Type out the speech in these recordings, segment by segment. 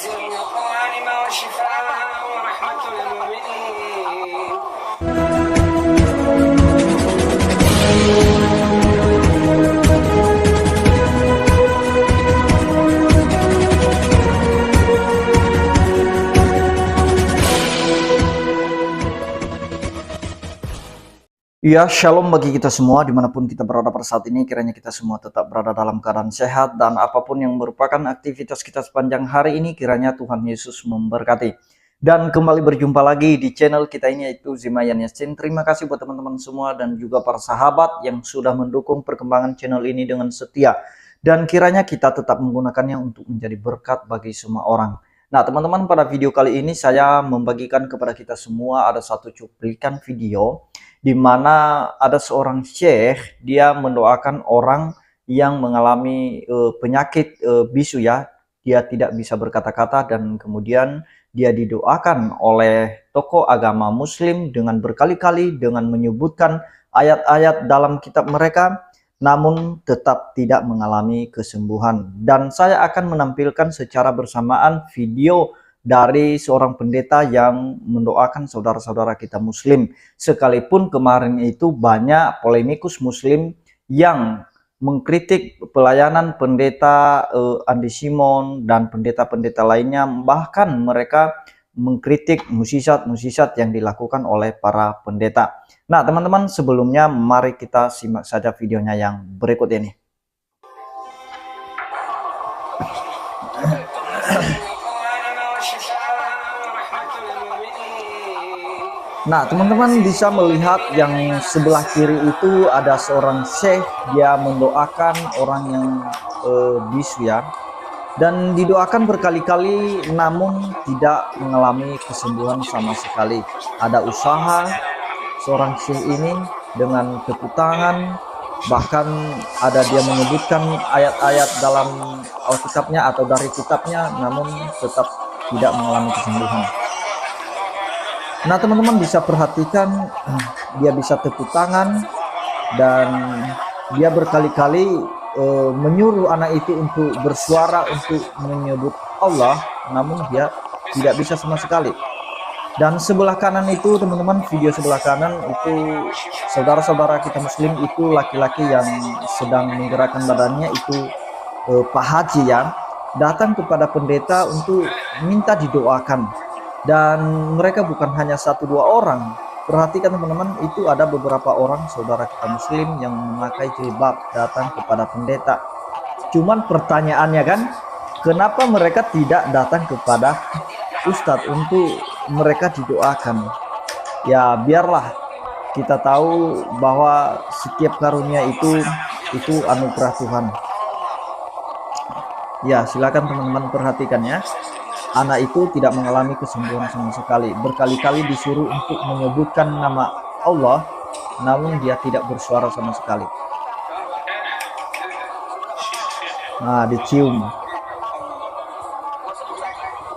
وننزل من القرآن ما هو شفاء ورحمة للمؤمنين. Ya, shalom bagi kita semua dimanapun kita berada pada saat ini. Kiranya kita semua tetap berada dalam keadaan sehat dan apapun yang merupakan aktivitas kita sepanjang hari ini, kiranya Tuhan Yesus memberkati. Dan kembali berjumpa lagi di channel kita ini, yaitu Zimayan Yasin. Terima kasih buat teman-teman semua dan juga para sahabat yang sudah mendukung perkembangan channel ini dengan setia. Dan kiranya kita tetap menggunakannya untuk menjadi berkat bagi semua orang. Nah teman-teman, pada video kali ini saya membagikan kepada kita semua ada satu cuplikan video di mana ada seorang syekh, dia mendoakan orang yang mengalami penyakit bisu ya, dia tidak bisa berkata-kata, dan kemudian dia didoakan oleh tokoh agama muslim dengan berkali-kali dengan menyebutkan ayat-ayat dalam kitab mereka, namun tetap tidak mengalami kesembuhan. Dan saya akan menampilkan secara bersamaan video dari seorang pendeta yang mendoakan saudara-saudara kita muslim. Sekalipun kemarin itu banyak polemikus muslim yang mengkritik pelayanan pendeta Andi Simon dan pendeta-pendeta lainnya, bahkan mereka mengkritik musisat-musisat yang dilakukan oleh para pendeta. Nah teman-teman, sebelumnya mari kita simak saja videonya yang berikut ini. Nah teman-teman bisa melihat yang sebelah kiri itu ada seorang syekh, dia mendoakan orang yang bisu ya, dan didoakan berkali-kali namun tidak mengalami kesembuhan sama sekali. Ada usaha seorang syekh ini dengan tepuk tangan, bahkan ada dia menyebutkan ayat-ayat dalam Alkitabnya atau dari kitabnya, namun tetap tidak mengalami kesembuhan. Nah teman-teman bisa perhatikan, dia bisa tepuk tangan dan dia berkali-kali menyuruh anak itu untuk bersuara untuk menyebut Allah, namun dia tidak bisa sama sekali. Dan sebelah kanan itu teman-teman, video sebelah kanan itu saudara-saudara kita muslim, itu laki-laki yang sedang menggerakkan badannya, itu Pak Haji ya, datang kepada pendeta untuk minta didoakan. Dan mereka bukan hanya 1-2 orang. Perhatikan teman-teman, itu ada beberapa orang saudara kita muslim yang memakai jilbab datang kepada pendeta. Cuman pertanyaannya kan, kenapa mereka tidak datang kepada ustadz untuk mereka didoakan? Ya biarlah, kita tahu bahwa setiap karunia itu anugerah Tuhan. Ya silakan teman-teman perhatikan ya. Anak itu tidak mengalami kesembuhan sama sekali. Berkali-kali disuruh untuk menyebutkan nama Allah, namun dia tidak bersuara sama sekali. Nah, dicium.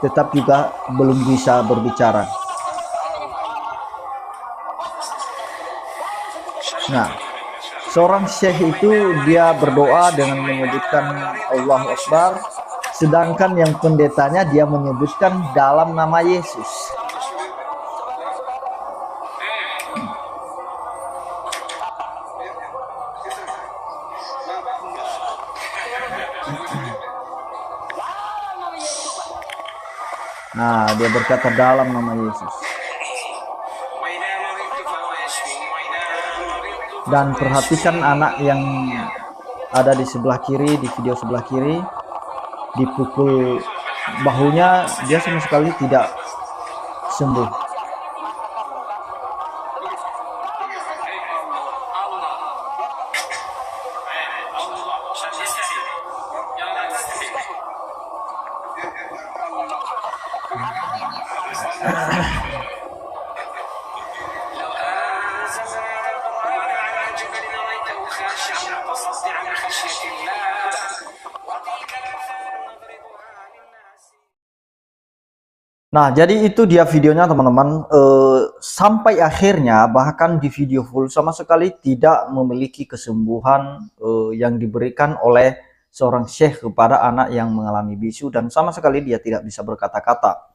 Tetap juga belum bisa berbicara. Nah, seorang syekh itu dia berdoa dengan menyebutkan Allahu Akbar, sedangkan yang pendetanya dia menyebutkan dalam nama Yesus. Nah, dia berkata dalam nama Yesus. Dan perhatikan anak yang ada di sebelah kiri, di video sebelah kiri, dipukul bahunya, dia sama sekali tidak sembuh. Nah, jadi itu dia videonya teman-teman. Sampai akhirnya bahkan di video full sama sekali tidak memiliki kesembuhan yang diberikan oleh seorang syekh kepada anak yang mengalami bisu dan sama sekali dia tidak bisa berkata-kata.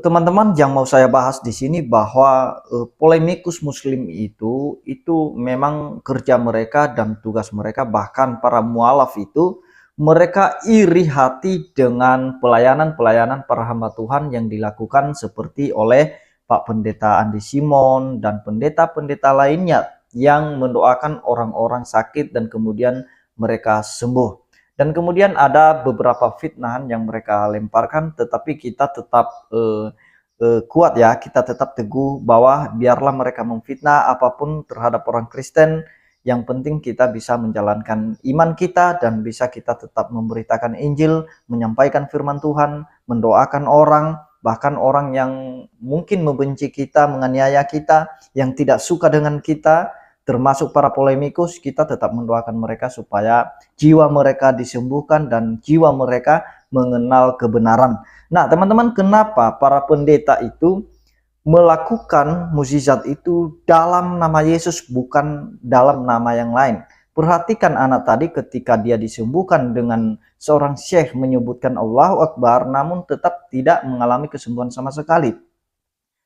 Teman-teman, yang mau saya bahas di sini bahwa polemikus muslim itu memang kerja mereka dan tugas mereka, bahkan para mualaf itu mereka iri hati dengan pelayanan-pelayanan para hamba Tuhan yang dilakukan seperti oleh Pak Pendeta Andi Simon dan pendeta-pendeta lainnya yang mendoakan orang-orang sakit dan kemudian mereka sembuh. Dan kemudian ada beberapa fitnahan yang mereka lemparkan, tetapi kita tetap kuat ya, kita tetap teguh bahwa biarlah mereka memfitnah apapun terhadap orang Kristen, yang penting kita bisa menjalankan iman kita dan bisa kita tetap memberitakan Injil, menyampaikan firman Tuhan, mendoakan orang, bahkan orang yang mungkin membenci kita, menganiaya kita, yang tidak suka dengan kita, termasuk para polemikus, kita tetap mendoakan mereka supaya jiwa mereka disembuhkan dan jiwa mereka mengenal kebenaran. Nah, teman-teman, kenapa para pendeta itu melakukan mukjizat itu dalam nama Yesus, bukan dalam nama yang lain? Perhatikan anak tadi ketika dia disembuhkan dengan seorang syekh menyebutkan Allahu Akbar, namun tetap tidak mengalami kesembuhan sama sekali.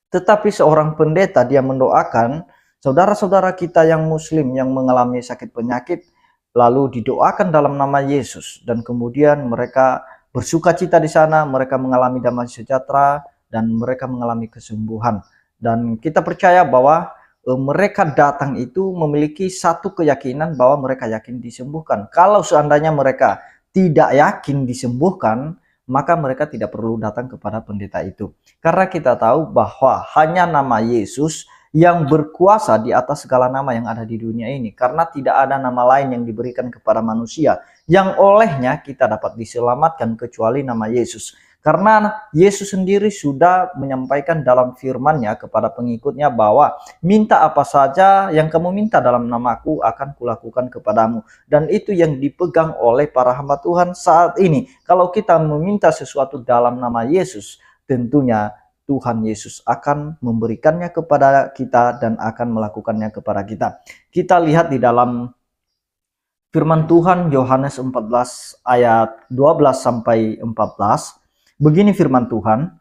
Tetapi seorang pendeta dia mendoakan saudara-saudara kita yang muslim yang mengalami sakit penyakit, lalu didoakan dalam nama Yesus, dan kemudian mereka bersuka cita di sana, mereka mengalami damai sejahtera dan mereka mengalami kesembuhan. Dan kita percaya bahwa mereka datang itu memiliki satu keyakinan bahwa mereka yakin disembuhkan. Kalau seandainya mereka tidak yakin disembuhkan, maka mereka tidak perlu datang kepada pendeta itu. Karena kita tahu bahwa hanya nama Yesus yang berkuasa di atas segala nama yang ada di dunia ini, karena tidak ada nama lain yang diberikan kepada manusia yang olehnya kita dapat diselamatkan kecuali nama Yesus. Karena Yesus sendiri sudah menyampaikan dalam firman-Nya kepada pengikutnya bahwa minta apa saja yang kamu minta dalam namaku akan kulakukan kepadamu. Dan itu yang dipegang oleh para hamba Tuhan saat ini. Kalau kita meminta sesuatu dalam nama Yesus, tentunya Tuhan Yesus akan memberikannya kepada kita dan akan melakukannya kepada kita. Kita lihat di dalam firman Tuhan Yohanes 14 ayat 12 sampai 14. Begini firman Tuhan,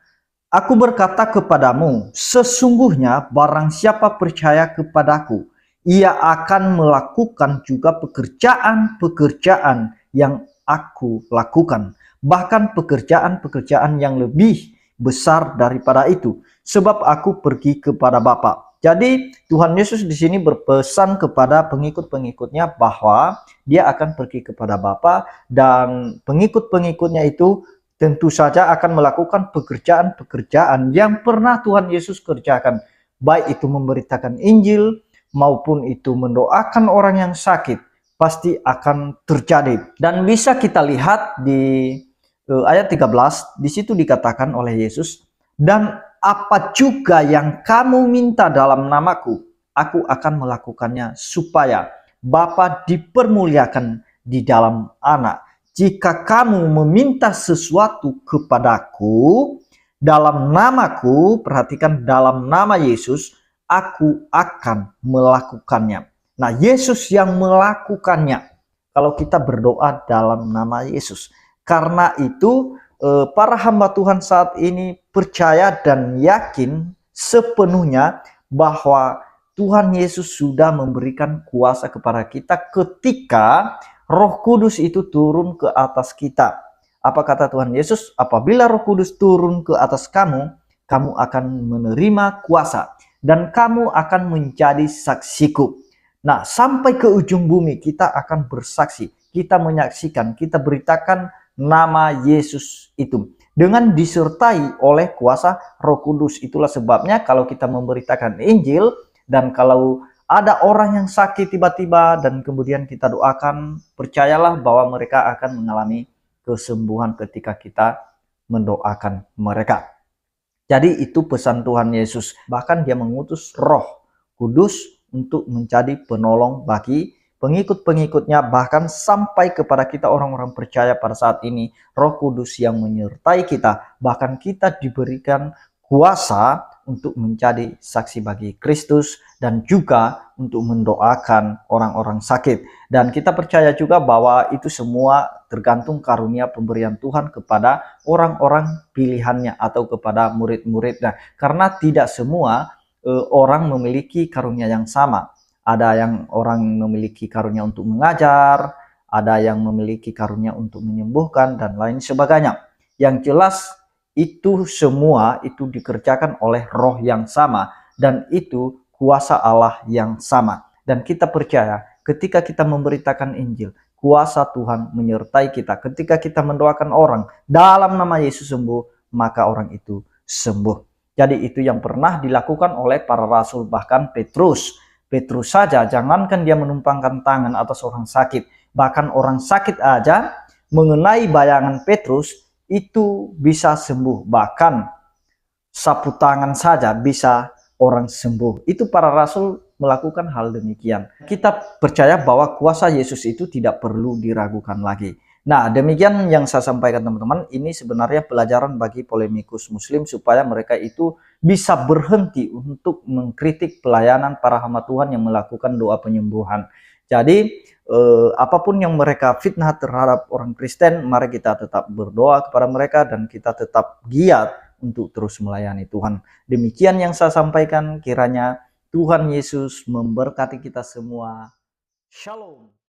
"Aku berkata kepadamu, sesungguhnya barang siapa percaya kepadaku, ia akan melakukan juga pekerjaan-pekerjaan yang aku lakukan, bahkan pekerjaan-pekerjaan yang lebih besar daripada itu, sebab aku pergi kepada Bapa." Jadi Tuhan Yesus di sini berpesan kepada pengikut-pengikutnya bahwa dia akan pergi kepada Bapa, dan pengikut-pengikutnya itu tentu saja akan melakukan pekerjaan-pekerjaan yang pernah Tuhan Yesus kerjakan, baik itu memberitakan Injil maupun itu mendoakan orang yang sakit, pasti akan terjadi. Dan bisa kita lihat di ayat 13, di situ dikatakan oleh Yesus, "Dan apa juga yang kamu minta dalam namaku, aku akan melakukannya supaya Bapa dipermuliakan di dalam Anak. Jika kamu meminta sesuatu kepadaku dalam namaku," perhatikan, dalam nama Yesus, "aku akan melakukannya." Nah, Yesus yang melakukannya kalau kita berdoa dalam nama Yesus. Karena itu para hamba Tuhan saat ini percaya dan yakin sepenuhnya bahwa Tuhan Yesus sudah memberikan kuasa kepada kita ketika Roh Kudus itu turun ke atas kita. Apa kata Tuhan Yesus? "Apabila Roh Kudus turun ke atas kamu, kamu akan menerima kuasa dan kamu akan menjadi saksiku." Nah, sampai ke ujung bumi kita akan bersaksi, kita menyaksikan, kita beritakan nama Yesus itu dengan disertai oleh kuasa Roh Kudus. Itulah sebabnya kalau kita memberitakan Injil dan kalau ada orang yang sakit tiba-tiba dan kemudian kita doakan, percayalah bahwa mereka akan mengalami kesembuhan ketika kita mendoakan mereka. Jadi itu pesan Tuhan Yesus. Bahkan dia mengutus Roh Kudus untuk menjadi penolong bagi pengikut-pengikutnya, bahkan sampai kepada kita orang-orang percaya pada saat ini, Roh Kudus yang menyertai kita, bahkan kita diberikan kuasa untuk menjadi saksi bagi Kristus dan juga untuk mendoakan orang-orang sakit. Dan kita percaya juga bahwa itu semua tergantung karunia pemberian Tuhan kepada orang-orang pilihannya atau kepada murid-muridnya. Karena tidak semua orang memiliki karunia yang sama. Ada yang orang memiliki karunia untuk mengajar, ada yang memiliki karunia untuk menyembuhkan, dan lain sebagainya. Yang jelas itu semua itu dikerjakan oleh roh yang sama, dan itu kuasa Allah yang sama. Dan kita percaya ketika kita memberitakan Injil, kuasa Tuhan menyertai kita. Ketika kita mendoakan orang dalam nama Yesus sembuh, maka orang itu sembuh. Jadi itu yang pernah dilakukan oleh para rasul, bahkan Petrus. Petrus saja, jangankan dia menumpangkan tangan atas orang sakit, bahkan orang sakit aja mengenai bayangan Petrus itu bisa sembuh. Bahkan sapu tangan saja bisa orang sembuh. Itu para rasul melakukan hal demikian. Kita percaya bahwa kuasa Yesus itu tidak perlu diragukan lagi. Nah, demikian yang saya sampaikan teman-teman. Ini sebenarnya pelajaran bagi polemikus muslim supaya mereka itu bisa berhenti untuk mengkritik pelayanan para hamba Tuhan yang melakukan doa penyembuhan. Jadi apapun yang mereka fitnah terhadap orang Kristen, mari kita tetap berdoa kepada mereka dan kita tetap giat untuk terus melayani Tuhan. Demikian yang saya sampaikan, kiranya Tuhan Yesus memberkati kita semua. Shalom.